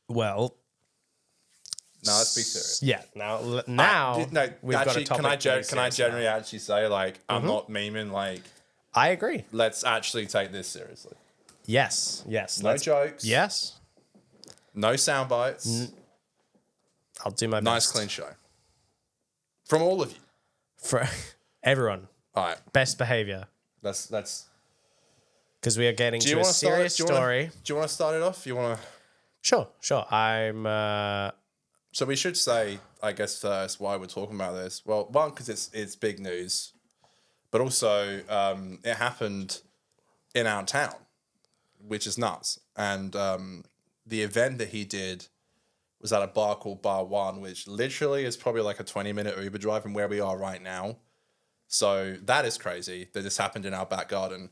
Well, No, let's be serious. yeah. Now No, we've got a actually, topic. can I generally actually say, like, I'm not memeing, like, I agree. let's actually take this seriously. Yes. No jokes. Yes. No sound bites. I'll do my Nice, best. clean show. From all of you. For everyone. All right. Best behavior. Let's Because we are getting do you to a want to start serious it? story. Do you want to start it off? You want to? Sure. I'm. So we should say, I guess, first why we're talking about this. Well, one, because it's big news, but also it happened in our town, which is nuts. And the event that he did was at a bar called Bar One, which literally is probably like a 20-minute Uber drive from where we are right now. So that is crazy that this happened in our back garden.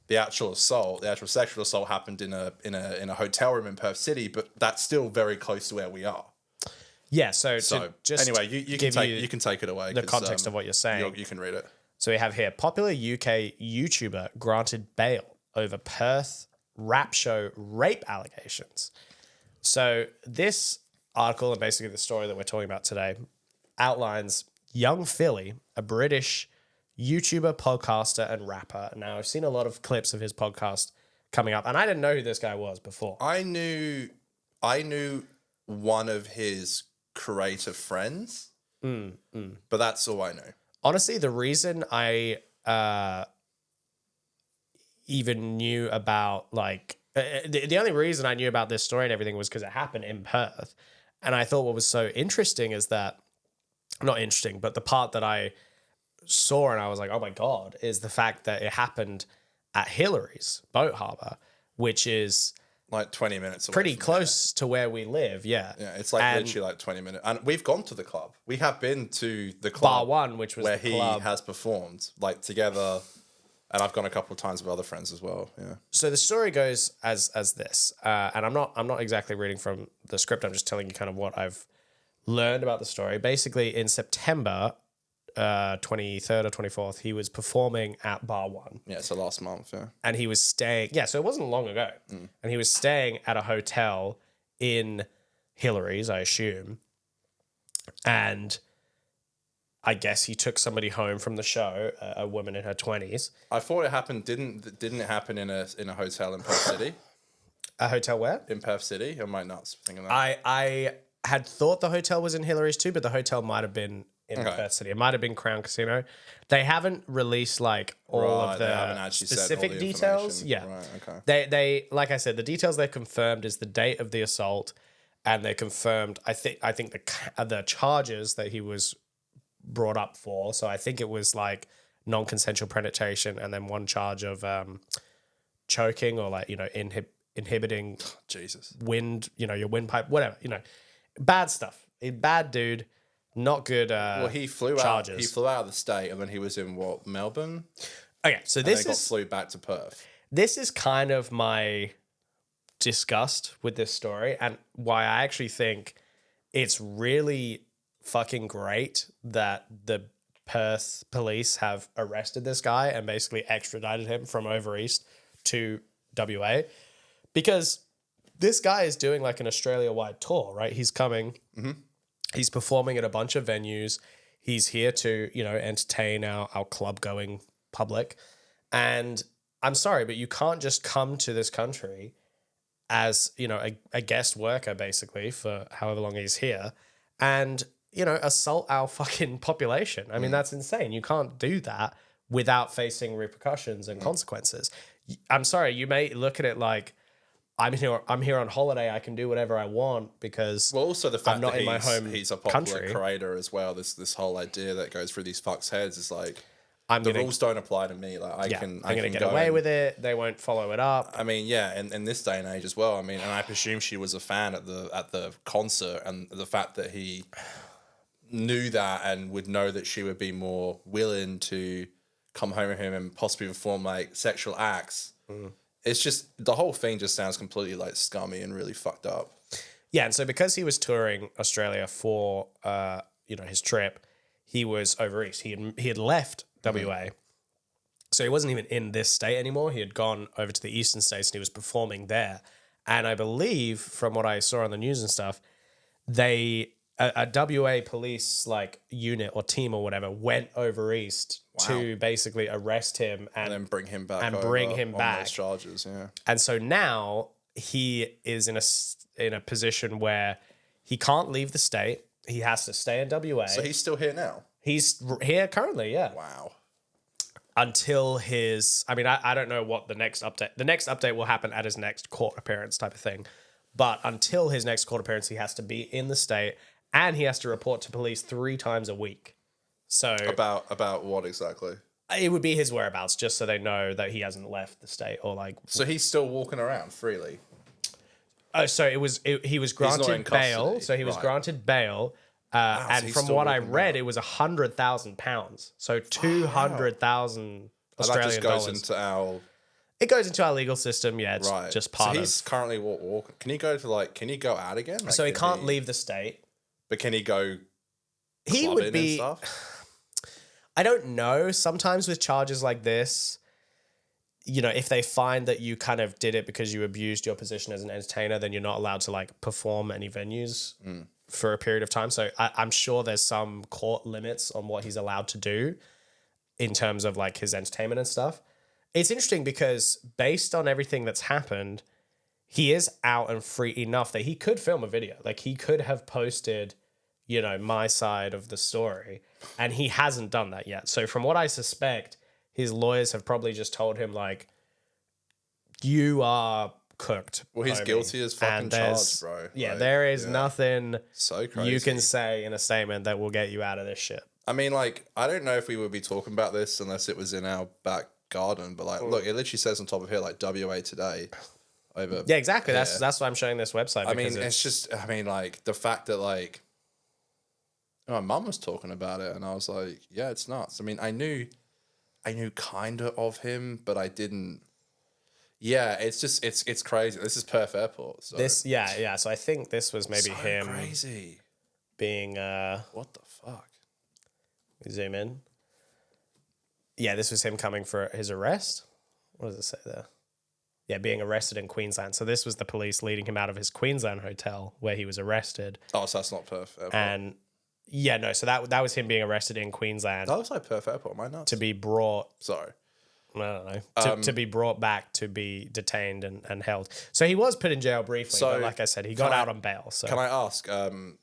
The actual sexual assault happened in a hotel room in Perth City, but that's still very close to where we are. Yeah, so just anyway, you can take it away. the context of what you're saying. You can read it. So we have here, popular UK YouTuber granted bail over Perth rap show rape allegations. So this article, and basically the story that we're talking about today, outlines young Philly, a British YouTuber, podcaster, and rapper. Now, I've seen a lot of clips of his podcast coming up, and I didn't know who this guy was before. I knew one of his creative friends, but that's all I know. Honestly, the reason I even knew about, like, the only reason I knew about this story and everything was because it happened in Perth. And I thought what was so interesting is that, not interesting, but the part that I saw and I was like, oh my God, is the fact that it happened at Hillary's Boat Harbour, which is like 20 minutes away pretty from close to where we live. Yeah. there. Yeah, it's like literally like 20 minutes. And we've gone to the club. We have been to the club. Bar One, which was where the he club. has performed, like, together. And I've gone a couple of times with other friends as well. Yeah. So the story goes as this, and I'm not exactly reading from the script. I'm just telling you kind of what I've learned about the story. Basically, in September 23rd or 24th, he was performing at Bar One. Yeah, so last month, yeah. And he was staying, so it wasn't long ago. And he was staying at a hotel in Hillary's, I assume. And I guess he took somebody home from the show, a woman in her 20s. I thought it happened, didn't it happen in a hotel in Perth City? A hotel where? In Perth City? Am I nuts thinking that? I had thought the hotel was in Hillary's too, but the hotel might have been in Perth City. It might have been Crown Casino. They haven't released like all of the they haven't actually said all specific the details. information. Yeah. Right, okay. They like I said, the details they confirmed is the date of the assault, and they confirmed I think the charges that he was brought up for. So I think it was like non-consensual penetration, and then one charge of choking or like inhibiting Jesus. wind, your windpipe, whatever, bad stuff. A bad dude, not good. Well, he flew charges. out. He flew out of the state, and then he was in Melbourne. Okay, so This flew back to Perth. This is kind of my disgust with this story, and why I actually think it's really fucking great that the Perth police have arrested this guy and basically extradited him from over east to WA, because this guy is doing like an Australia-wide tour, right? He's coming, he's performing at a bunch of venues. He's here to, entertain our club-going public. And I'm sorry, but you can't just come to this country as, a guest worker, basically, for however long he's here, and, assault our fucking population. I mean, that's insane. You can't do that without facing repercussions and consequences. I'm sorry, you may look at it like, I'm here on holiday. I can do whatever I want because also the fact I'm not that in my home he's a popular country. creator as well. This whole idea that goes through these fucks' heads is like, the rules don't apply to me. Like I'm gonna get away with it. They won't follow it up. I mean, yeah, in this day and age as well. I mean, and I presume she was a fan at the concert, and the fact that he knew that and would know that she would be more willing to come home with him and possibly perform like sexual acts. It's just, the whole thing just sounds completely like scummy and really fucked up. Yeah, and so because he was touring Australia for his trip, he was over east. He had left WA, so he wasn't even in this state anymore. He had gone over to the eastern states and he was performing there. And I believe from what I saw on the news and stuff, a WA police like unit or team or whatever went over east to basically arrest him And then bring him back. and over bring him on back. those charges. Yeah. And so now he is in a position where he can't leave the state. He has to stay in WA. So he's still here now. He's here currently, yeah. Wow. Until his, I don't know what the next update will happen at his next court appearance type of thing. But until his next court appearance, he has to be in the state and he has to report to police 3 times a week. So About what exactly? it would be his whereabouts, just so they know that he hasn't left the state or like. So he's still walking around freely. Oh, so he was granted bail. custody, So he was right. granted bail. so And he's from still what I walking read, around. it was £100,000. So 200,000 And that Australian just goes dollars. into our It goes into our legal system. Yeah, it's right. just part so of. he's currently walking. Can he go to Can he go out again? Like, So he can can't leave the state. But can he go? He clubbing would and be. stuff? I don't know. Sometimes with charges like this, if they find that you kind of did it because you abused your position as an entertainer, then you're not allowed to like perform any venues for a period of time. So I'm sure there's some court limits on what he's allowed to do in terms of like his entertainment and stuff. It's interesting because based on everything that's happened, he is out and free enough that he could film a video. Like he could have posted, my side of the story, and he hasn't done that yet. So from what I suspect, his lawyers have probably just told him like, you are cooked. Well, he's homie. guilty as fucking And there's- charged, bro. Yeah, Like, there is nothing so crazy. you can say in a statement that will get you out of this shit. I mean, I don't know if we would be talking about this unless it was in our back garden. But look, it literally says on top of here WA Today. Over. Yeah, exactly. Yeah. That's why I'm showing this website. I mean, because it's just. I mean, the fact that my mum was talking about it, and I was like, yeah, it's nuts. I mean, I knew kind of him, but I didn't. Yeah, it's just it's crazy. This is Perth Airport. So. yeah. So I think this was maybe So him crazy. being What the fuck? zoom in. Yeah, this was him coming for his arrest. What does it say there? Yeah, being arrested in Queensland. So this was the police leading him out of his Queensland hotel where he was arrested. Oh, so that's not Perth Airport. And yeah, no, so that was him being arrested in Queensland That looks like Perth Airport. Am I nuts? to be brought, Sorry. I don't know, to be brought back to be detained and held. So he was put in jail briefly, So, but like I said, he got can I- out on bail. So Can I ask?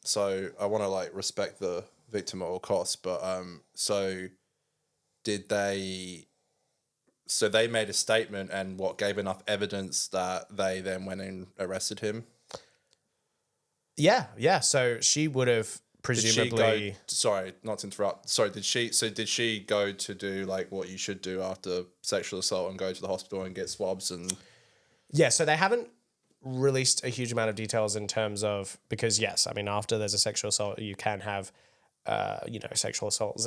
So I want to respect the victim at all costs, but so did they? So they made a statement and gave enough evidence that they then went and arrested him. yeah. So she would have Did she presumably. go? Sorry, not to interrupt. Sorry, did she? So did she go to do what you should do after sexual assault and go to the hospital and get swabs and? Yeah, so they haven't released a huge amount of details in terms of, because yes, I mean, after there's a sexual assault, you can have, sexual assault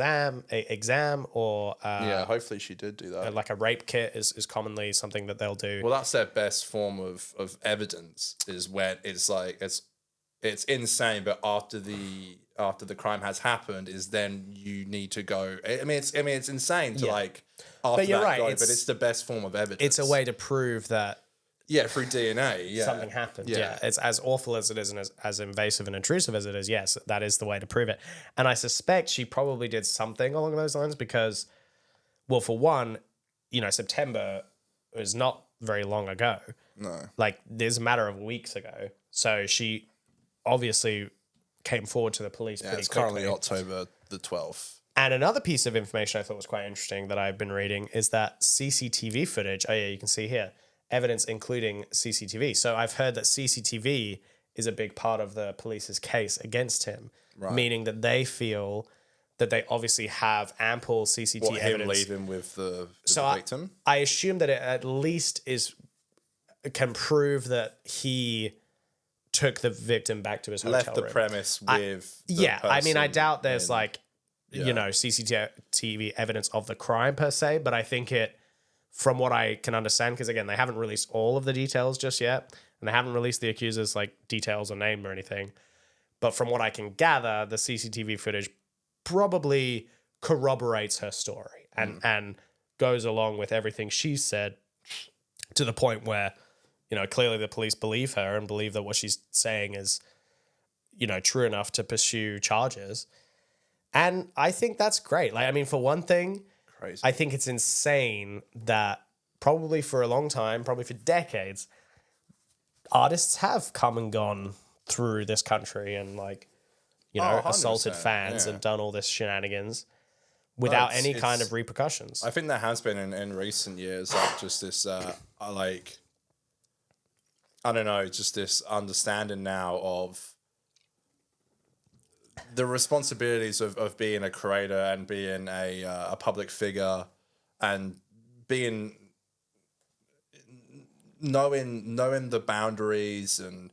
exam or Yeah, hopefully she did do that. like a rape kit is commonly something that they'll do. Well, that's their best form of evidence is when it's insane, but after the crime has happened is then you need to go. I mean, it's insane to after But you're that right, go, but it's- it's the best form of evidence. It's a way to prove that through DNA. Yeah, something happened. Yeah. It's as awful as it is and as invasive and intrusive as it is. Yes, that is the way to prove it. And I suspect she probably did something along those lines because, well, for one, September was not very long ago. No. Like, there's a matter of weeks ago. So she obviously came forward to the police Yeah, pretty it's quickly. currently October the 12th. And another piece of information I thought was quite interesting that I've been reading is that CCTV footage. Oh, yeah, you can see here. Evidence including CCTV. So I've heard that CCTV is a big part of the police's case against him, meaning that they feel that they obviously have ample CCTV What, him evidence. leaving with the So victim? I assume that it at least can prove that he took the victim back to his hotel Left the room. premise with the I mean, I person doubt there's in- CCTV evidence of the crime per se, but I think it, from what I can understand, because again, they haven't released all of the details just yet, and they haven't released the accuser's details or name or anything. But from what I can gather, the CCTV footage probably corroborates her story and goes along with everything she said to the point where, you know, clearly the police believe her and believe that what she's saying is, you know, true enough to pursue charges. And I think that's great. Like, I mean, for one thing, Crazy. I think it's insane that probably for a long time, probably for decades, artists have come and gone through this country and, like, you know, 100%, assaulted fans yeah. and done all this shenanigans without any kind it's- of repercussions. I think there has been in recent years, like, just this, like, I don't know, just this understanding now of the responsibilities of being a creator and being a public figure and being knowing the boundaries. And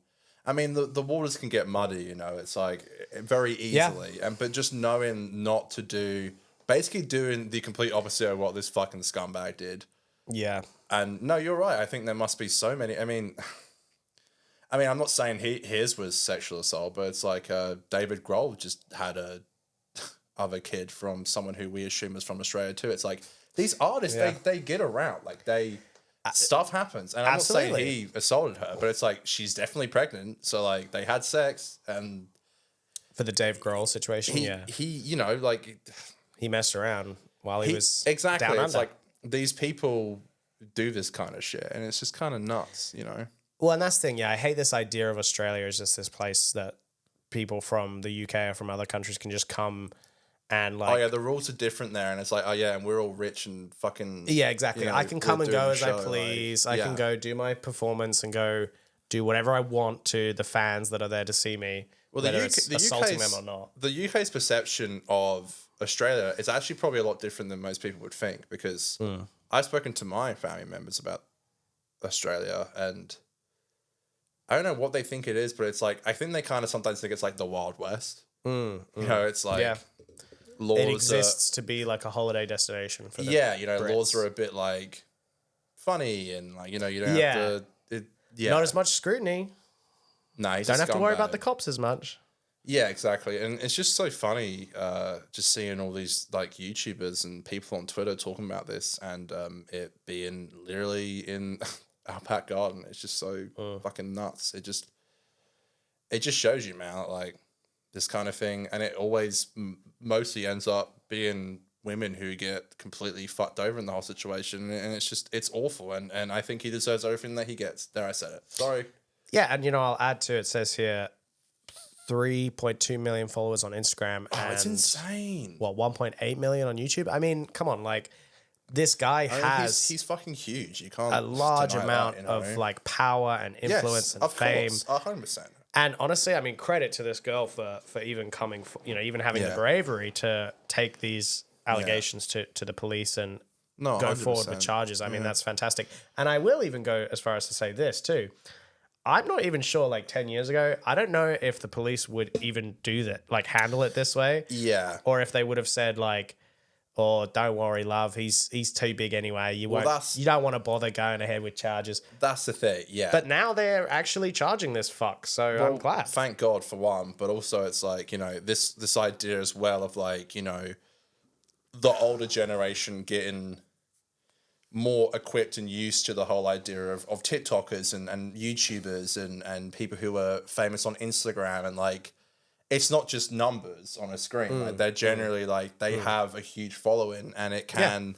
I mean the waters can get muddy, you know, it's like very easily. And but just knowing not to do, basically doing the complete opposite of what this fucking scumbag did. Yeah. And no, you're right. I think there must be so many. I mean, I'm not saying his was sexual assault, but it's like David Grohl just had a other kid from someone who we assume is from Australia too. It's like these artists, Yeah. they get around. Like stuff happens. And I'm not saying Absolutely. he assaulted her, but it's like she's definitely pregnant. So like they had sex and For the Dave Grohl situation, he you know, like he messed around while he was exactly. down It's under. like these people do this kind of shit and it's just kind of nuts, you know. Well, and that's the thing. Yeah, I hate this idea of Australia as just this place that people from the UK or from other countries can just come and like. Oh yeah, the rules are different there, and it's like, oh yeah, and we're all rich and fucking. Yeah, exactly. you know, I can come we're and doing go the as I show, like, please. I can yeah. go do my performance and go do whatever I want to the fans that are there to see me. Well, whether it's assaulting them or not. The UK's perception of Australia is actually probably a lot different than most people would think, because I've spoken to my family members about Australia, and I don't know what they think it is, but it's like I think they kind of sometimes think it's like the Wild West. You know, it's like Yeah. laws It are- exists to be like a holiday destination for the yeah, you know, Brits. laws are a bit like funny and like, you know, you don't Yeah. have to. Yeah, Not as much scrutiny. no, he's Don't a have to worry about scumbag. the cops as much. Yeah, exactly. And it's just so funny just seeing all these like YouTubers and people on Twitter talking about this, and it being literally in our back garden. It's just so fucking nuts. It just shows you, man, like this kind of thing. And it always mostly ends up being women who get completely fucked over in the whole situation. And it's awful. And I think he deserves everything that he gets. There, I said it. Sorry. Yeah, and you know, I'll add to it says here 3.2 million followers on Instagram Oh, and it's insane. what 1.8 million on YouTube. I mean, come on, like this guy I mean, has he's fucking huge. You can't a large deny amount that, you know? of like power and influence and of fame. course, 100%. And honestly, I mean, credit to this girl for even coming, you know, even having the Yeah. bravery to take these allegations to the police and No, go forward with 100%. charges. I mean, that's fantastic. And I will even go as far as to say this too. I'm not even sure, like 10 years ago, I don't know if the police would even do that, like handle it this way. Yeah. Or if they would have said like, "Oh, don't worry, love. He's too big anyway. You that's- you don't want to bother going ahead with charges." That's the thing, yeah. But now they're actually charging this fuck, so I'm Well, glad. Thank God for one, but also it's like, you know, this idea as well of like, you know, the older generation getting more equipped and used to the whole idea of TikTokers and YouTubers and people who are famous on Instagram, and like it's not just numbers on a screen. Like they're generally like they have a huge following, and it can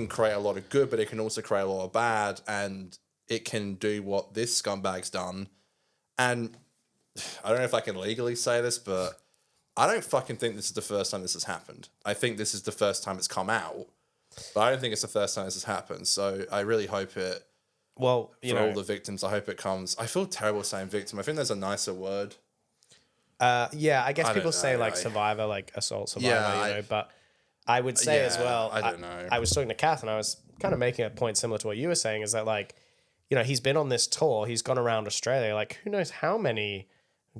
create a lot of good, but it can also create a lot of bad, and it can do what this scumbag's done. And I don't know if I can legally say this, but I don't fucking think this is the first time this has happened. I think this is the first time it's come out, but I don't think it's the first time this has happened. So I really hope it, Well, you for know, all the victims, I hope it comes. I feel terrible saying victim. I think there's a nicer word. yeah, I guess I people don't say know, like I- survivor, like assault survivor, Yeah, you know, but I would say as Yeah, well, I don't know. I was talking to Kath and I was kind of making a point similar to what you were saying, is that like, you know, he's been on this tour, he's gone around Australia, like who knows how many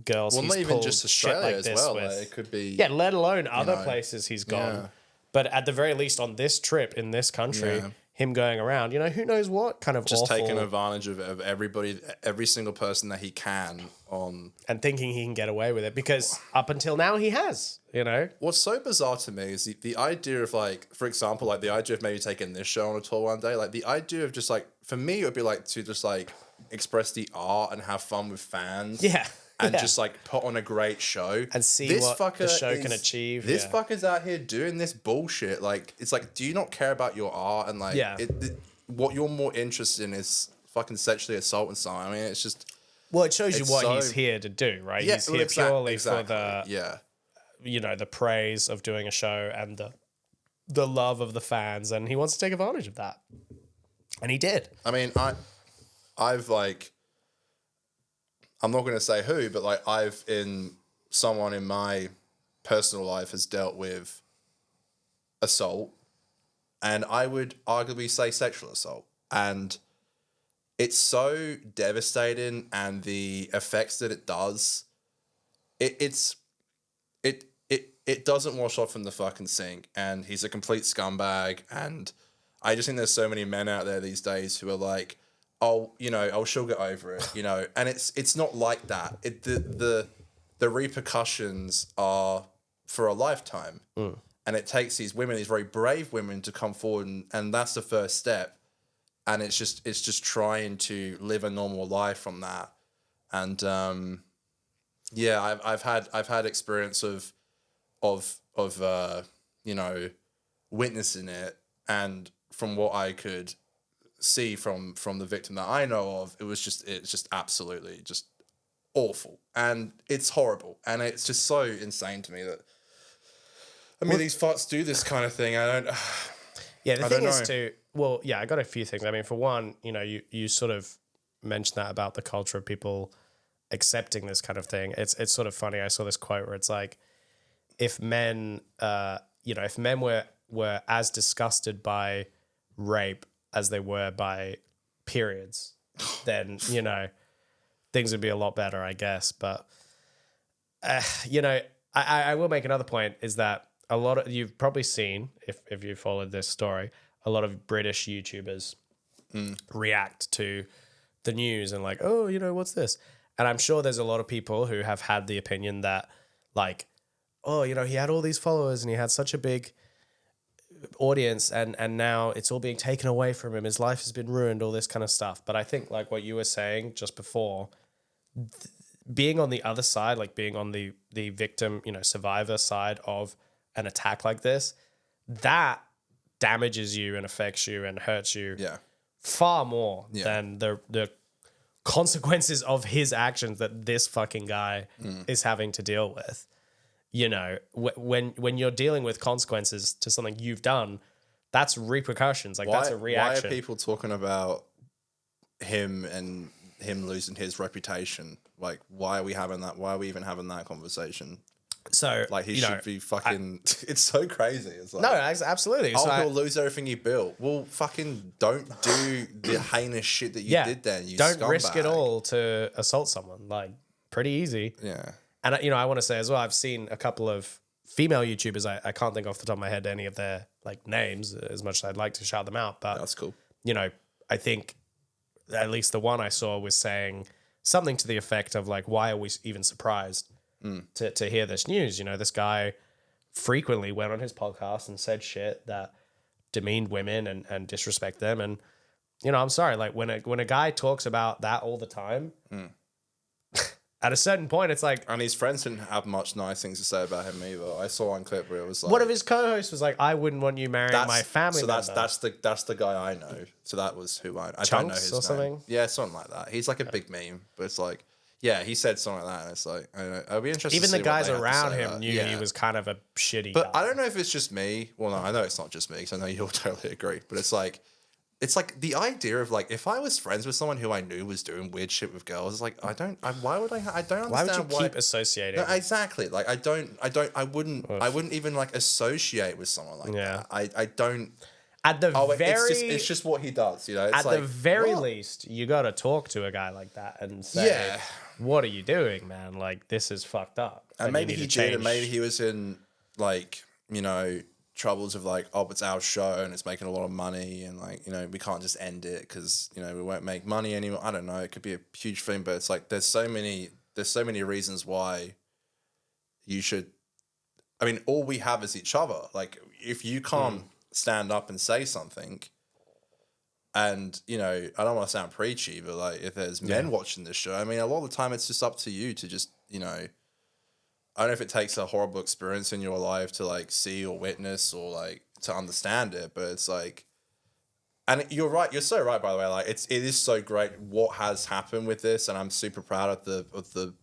girls Well, he's not even pulled just shit Australia like as this well. with. Like, it could be. Yeah, let alone other know, places he's gone. yeah. But at the very least, on this trip in this country, Yeah. him going around, who knows what kind of Just awful, taking advantage of everybody, every single person that he can on. and thinking he can get away with it because up until now he has, What's so bizarre to me is the idea of like, for example, like the idea of maybe taking this show on a tour one day, like the idea of just like, for me, it would be like to just like express the art and have fun with fans. Yeah. And Yeah. just like put on a great show And see this what the fucker show can achieve. This Yeah. fucker's out here doing this bullshit. Like, it's like, do you not care about your art? And like, Yeah. What you're more interested in is fucking sexually assaulting someone. I mean, it's just. Well, it shows you It's what so- he's here to do, right? Yeah, He's here purely for the, Yeah. the praise of doing a show and the love of the fans, and he wants to take advantage of that. And he did. I mean, I've like, I'm not going to say who, but like someone in my personal life has dealt with assault, and I would arguably say sexual assault. And it's so devastating, and the effects that it does, it doesn't wash off from the fucking sink. And he's a complete scumbag. And I just think there's so many men out there these days who are like, oh, she'll get over it, and it's not like that. The repercussions are for a lifetime, and it takes these women, these very brave women, to come forward, and that's the first step. And it's just trying to live a normal life from that. And yeah, I've had experience of witnessing it, and from what I could see from the victim that I know of, it's just absolutely just awful, and it's horrible, and it's just so insane to me that these fucks do this kind of thing. Yeah, the I thing don't is I got a few things. I mean, for one, you sort of mentioned that about the culture of people accepting this kind of thing. It's sort of funny. I saw this quote where it's like, if men were as disgusted by rape as they were by periods, then, things would be a lot better, I guess. But, I will make another point, is that you've probably seen, if you followed this story, a lot of British YouTubers react to the news and like, oh, what's this? And I'm sure there's a lot of people who have had the opinion that like, oh, he had all these followers and he had such a big audience, and now it's all being taken away from him. His life has been ruined, all this kind of stuff. But I think like what you were saying just before, being on the other side, like being on the victim, survivor side of an attack like this, that damages you and affects you and hurts you far more than the consequences of his actions that this fucking guy is having to deal with. When you're dealing with consequences to something you've done, that's repercussions. Like, that's a reaction. Why are people talking about him and him losing his reputation? Like, why are we having that? Why are we even having that conversation? So, like, he should be fucking. It's so crazy. It's like, no, absolutely. Oh, So he'll lose everything he built. Well, fucking don't do the heinous shit that you did then. You don't scumbag. risk it all to assault someone. Like, pretty easy. Yeah. And, I want to say as well, I've seen a couple of female YouTubers. I can't think off the top of my head any of their like names, as much as I'd like to shout them out. But That's cool. I think at least the one I saw was saying something to the effect of like, why are we even surprised to hear this news? This guy frequently went on his podcast and said shit that demeaned women and disrespect them. And, I'm sorry, like when a guy talks about that all the time, at a certain point, it's like... And his friends didn't have much nice things to say about him either. I saw one clip where it was like... One of his co-hosts was like, I wouldn't want you marrying my family member. So that's the guy I know. So that was who I don't know Chunks his or name. something? Yeah, something like that. He's like a big meme, but it's like... Yeah, he said something like that, and it's like... I don't know. I'll be interested Even to see the guys what they have to around say him about it. knew he was kind of a shitty But guy. I don't know if it's just me. Well, no, I know it's not just me, because I know you'll totally agree. But it's like the idea of like, if I was friends with someone who I knew was doing weird shit with girls, it's like, why would I don't understand Why would you keep associating? No, exactly. Like, I wouldn't even like associate with someone like that. I don't. At the it's just what he does, It's at like, the very what? least, you got to talk to a guy like that and say, what are you doing, man? Like, this is fucked up. And maybe you need he to did, change. and maybe he was in like, troubles of like, oh, it's our show and it's making a lot of money, and like, you know, we can't just end it because, you know, we won't make money anymore. I don't know. It could be a huge thing, but it's like there's so many reasons why you should. I mean, all we have is each other. Like, if you can't stand up and say something, and, you know, I don't want to sound preachy, but like, if there's men watching this show, I mean, a lot of the time it's just up to you to just, you know, I don't know if it takes a horrible experience in your life to like see or witness or like to understand it, but it's like, and you're right, you're so right, by the way. Like, it is so great what has happened with this, and I'm super proud of the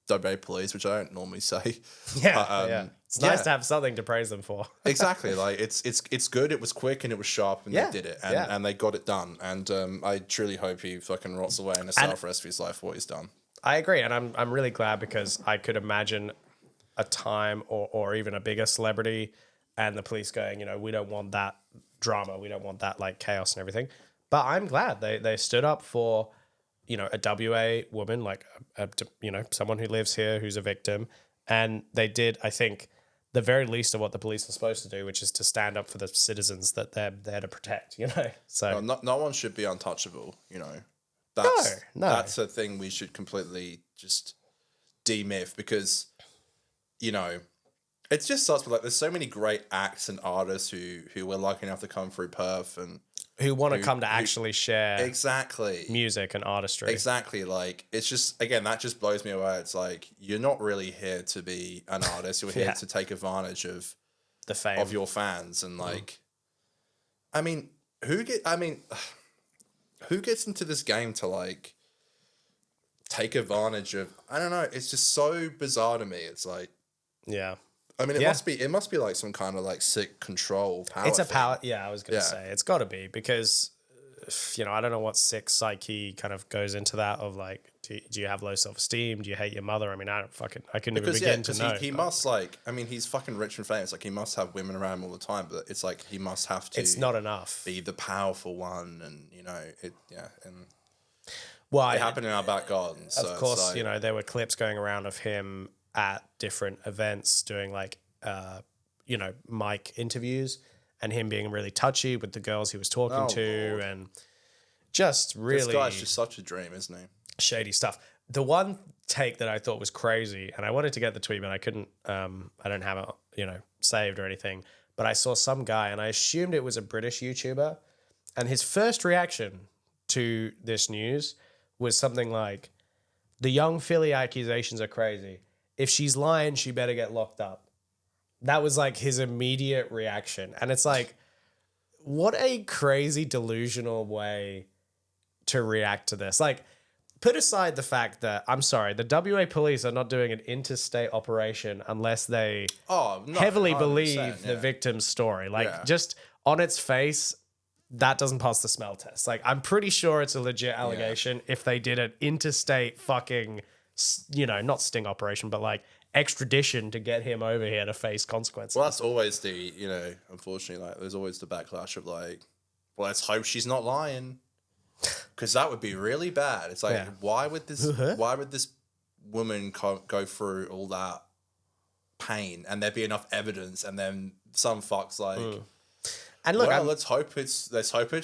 WA police, which I don't normally say. Yeah, But, it's nice to have something to praise them for. Exactly. Like, it's good. It was quick and it was sharp, and Yeah, they did it, yeah. and they got it done. And I truly hope he fucking rots away in the south for the rest of his life for what he's done. I agree, and I'm really glad, because I could imagine a time or even a bigger celebrity and the police going, you know, we don't want that drama, we don't want that like chaos and everything. But I'm glad they stood up for, you know, a WA woman, like you know, someone who lives here who's a victim, and they did, I think, the very least of what the police are supposed to do, which is to stand up for the citizens that they're there to protect, you know. So No one should be untouchable, you know. No. That's a thing we should completely just demyth, because, you know, it's just such, like, there's so many great acts and artists who were lucky enough to come through Perth and who want to come to actually share exactly music and artistry. Exactly. Like, it's just, again, that just blows me away. It's like, you're not really here to be an artist. You're here to take advantage of the fame of your fans. And like, I mean, who gets into this game to like take advantage of, I don't know. It's just so bizarre to me. It's like, yeah. I mean, it must be like some kind of like sick control power. It's a thing. power. Yeah, I was going to say it's got to be, because, you know, I don't know what sick psyche kind of goes into that of like, do you have low self-esteem? Do you hate your mother? I mean, I couldn't even begin to know. He must, like, I mean, he's fucking rich and famous. Like, he must have women around him all the time, but it's like, he must have to. It's not enough. Be the powerful one, and, you know, and well, it happened in our back garden. So of course, like, you know, there were clips going around of him at different events doing like, you know, mic interviews, and him being really touchy with the girls he was talking to, Lord. and just really, this guy's just such a dream, isn't he? Shady stuff. The one take that I thought was crazy, and I wanted to get the tweet, but I couldn't. I don't have it, you know, saved or anything. But I saw some guy, and I assumed it was a British YouTuber, and his first reaction to this news was something like, "The young Philly accusations are crazy. If she's lying, she better get locked up." That was like his immediate reaction, and it's like, what a crazy delusional way to react to this. Like, put aside the fact that, I'm sorry, the WA police are not doing an interstate operation unless they heavily believe the victim's story. Like, just on its face, that doesn't pass the smell test. Like, I'm pretty sure it's a legit allegation if they did an interstate fucking, you know, not sting operation, but like extradition to get him over here to face consequences. Well, that's always the, you know, unfortunately, like, there's always the backlash of like, well, let's hope she's not lying. Because that would be really bad. It's like, why would this woman go through all that pain, and there be enough evidence, and then some fucks like, and look, well, let's hope it's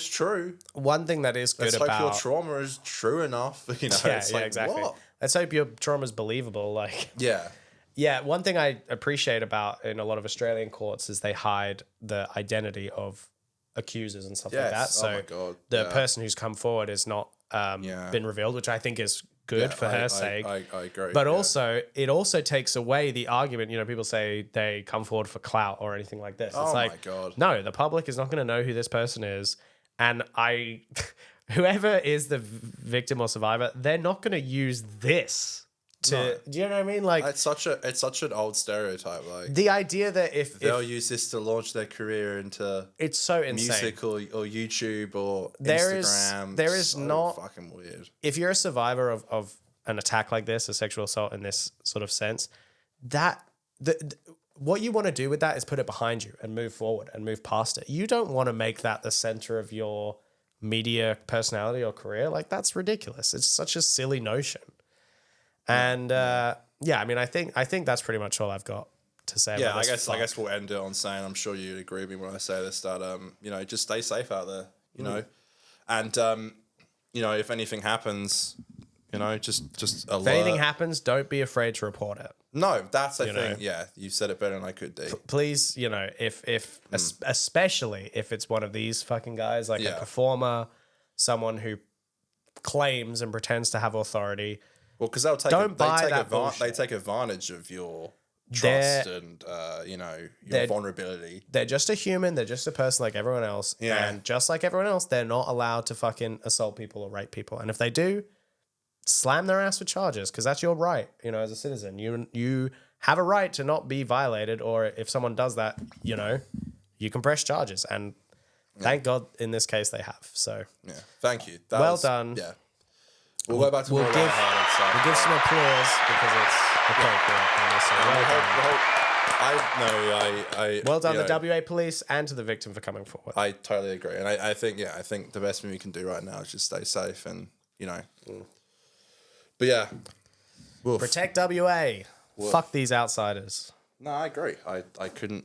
true. One thing that is good let's hope your trauma is true enough. You know, it's like, exactly. What? Let's hope your trauma is believable. Like, yeah. One thing I appreciate about in a lot of Australian courts is they hide the identity of accusers and stuff like that. So the person who's come forward is not been revealed, which I think is good for her sake. I agree. But also, it also takes away the argument. You know, people say they come forward for clout or anything like this. It's like, no, the public is not going to know who this person is. And whoever is the victim or survivor, they're not going to use this to, do you know what I mean? Like, it's such an old stereotype. Like, the idea that if they'll use this to launch their career into it's so insane. Music or YouTube or there Instagram. There is so not fucking weird. If you're a survivor of an attack like this, a sexual assault in this sort of sense, that what you want to do with that is put it behind you and move forward and move past it. You don't want to make that the center of your media personality or career. Like, that's ridiculous. It's such a silly notion. And I mean, I think that's pretty much all I've got to say. Yeah, about I this guess fuck. we'll end it on saying, I'm sure you'd agree with me when I say this, that you know, just stay safe out there, you know, and you know, if anything happens, you know, just alert. If anything happens, don't be afraid to report it. No, that's I know. think. Yeah, you said it better than I could do. Please, you know, if especially if it's one of these fucking guys, like a Yeah. performer, someone who claims and pretends to have authority. Well, because they'll take Don't buy that they bullshit. take advantage of your They're- trust and you know, your they're- vulnerability. They're just a human. They're just a person like everyone else. Yeah. And just like everyone else, they're not allowed to fucking assault people or rape people. And if they do, slam their ass with charges because that's your right. You know, as a citizen, you have a right to not be violated. Or if someone does that, you know, you can press charges. And thank God in this case they have. So Yeah, thank you. That Well was- done. Yeah, we'll go back to we'll more give- lighthearted stuff. we'll give some applause because it's appropriate. on this. So well done you the know, WA police and to the victim for coming forward. I totally agree, and I think I think the best thing we can do right now is just stay safe, and you know. But yeah, Woof. Protect WA. Fuck these outsiders. No, I agree. I couldn't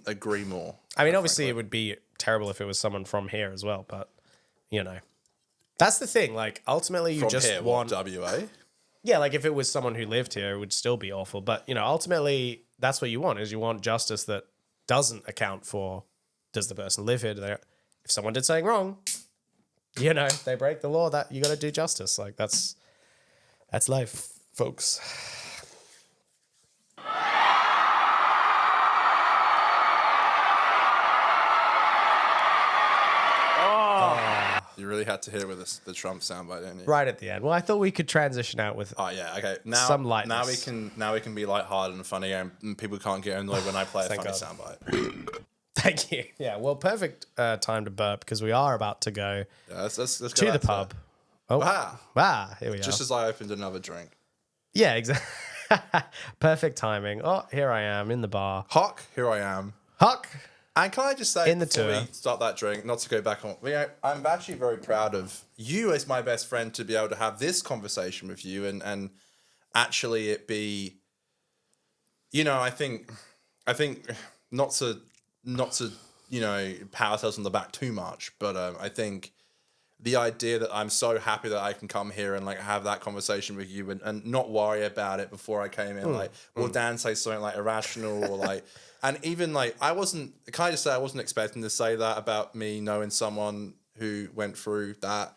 agree more. I mean, obviously, it would be terrible if it was someone from here as well, but you know, that's the thing. Like, ultimately, you From just here, want, WA. yeah, like if it was someone who lived here, it would still be awful. But you know, ultimately, that's what you want is you want justice that doesn't account for does the person live here? Do they, if someone did something wrong, you know, they break the law. That you got to do justice. Like that's life, folks. You really had to hit it with the Trump soundbite, didn't you? Right at the end. Well, I thought we could transition out with Oh yeah, okay. Now, Some lightness. now we can be lighthearted and funny, and people can't get annoyed when I play a Thank funny God. soundbite. Thank you. Yeah, well, perfect time to burp because we are about to go Yeah, let's go to back the pub. Oh, Ah, here we are. just as I opened another drink. Yeah, exactly. Perfect timing. Oh, here I am in the bar. Huck, here I am. Huck. And can I just say, In the before tour. we start that drink, not to go back on, you know, I'm actually very proud of you as my best friend to be able to have this conversation with you and actually it be, you know, I think not to you know pat ourselves on the back too much, but I think the idea that I'm so happy that I can come here and like have that conversation with you and not worry about it before I came in, like, will Dan say something like irrational or like, and even like, can I just say I wasn't expecting to say that about me knowing someone who went through that.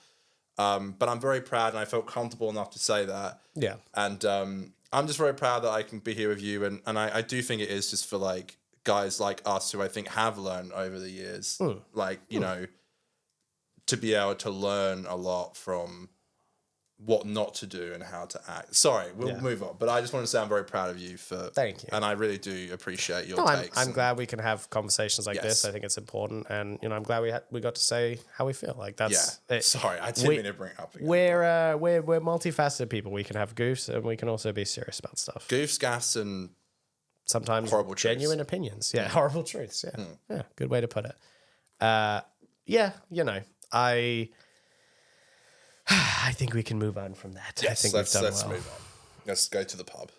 But I'm very proud and I felt comfortable enough to say that. Yeah. And I'm just very proud that I can be here with you. And I do think it is just for like guys like us who I think have learned over the years, like, you know, to be able to learn a lot from what not to do and how to act. Sorry, we'll move on. But I just want to say I'm very proud of you for... Thank you. And I really do appreciate your No, takes. I'm glad we can have conversations like Yes. this. I think it's important, and you know, I'm glad we got to say how we feel. Like that's Yeah. it. Sorry, I didn't mean to bring it up again. We're multifaceted people. We can have goofs, and we can also be serious about stuff. Goofs, gaffs, and... Sometimes Horrible truths. genuine opinions. Yeah, horrible truths. Yeah, yeah, good way to put it. Yeah, you know, I think we can move on from that. I think let's we've done well. move on. Let's go to the pub.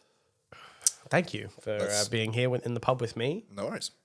Thank you for being here in the pub with me. No worries.